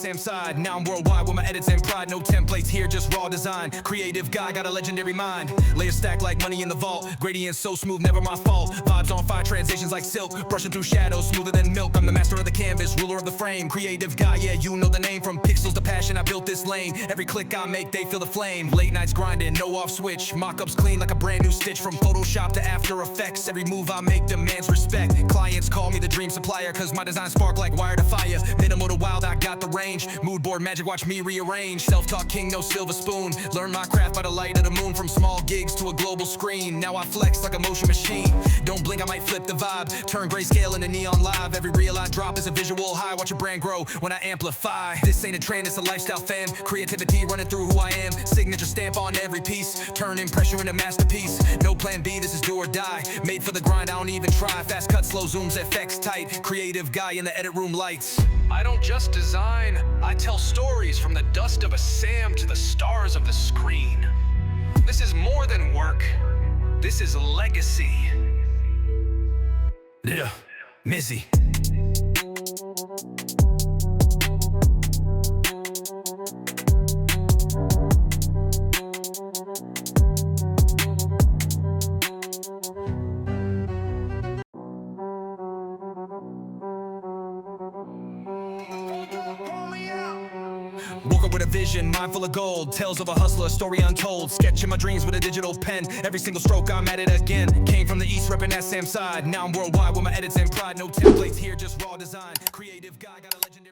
Sam side. Now I'm worldwide with my edits and pride. No templates here, just raw design. Creative guy, got a legendary mind. Layers stacked like money in the vault. Gradients so smooth, never my fault. Vibes on fire, transitions like silk. Brushing through shadows, smoother than milk. I'm the master of the canvas, ruler of the frame. Creative guy, yeah, you know the name. From pixels to passion, I built this lane. Every click I make, they feel the flame. Late nights grinding, no off switch. Mock-ups clean like a brand new stitch. From Photoshop to After Effects, every move I make demands respect. Clients call me the dream supplier, cause my design spark like wire to fire. Minimal to wild, I got the range. Mood board magic, watch me rearrange. Self-taught king, no silver spoon. Learn my craft by the light of the moon. From small gigs to a global screen. Now I flex like a motion machine. Don't blink, I might flip the vibe. Turn grayscale into neon live. Every reel I drop is a visual high. Watch your brand grow when I amplify. This ain't a trend, it's a lifestyle fan. Creativity running through who I am. Signature stamp on every piece. Turning pressure into masterpiece. No plan B, this is do or die. Made for the grind, I don't even try. Fast cut, slow zooms, FX tight. Creative guy in the edit room lights. I don't just design, I tell stories from the dust of a Sam to the stars of the screen. This is more than work, this is legacy. Yeah, Mizzy. Woke up with a vision, mind full of gold. Tales of a hustler, a story untold. Sketching my dreams with a digital pen. Every single stroke, I'm at it again. Came from the east, repping that Sam side. Now I'm worldwide with my edits and pride. No templates here, just raw design. Creative guy, got a legend.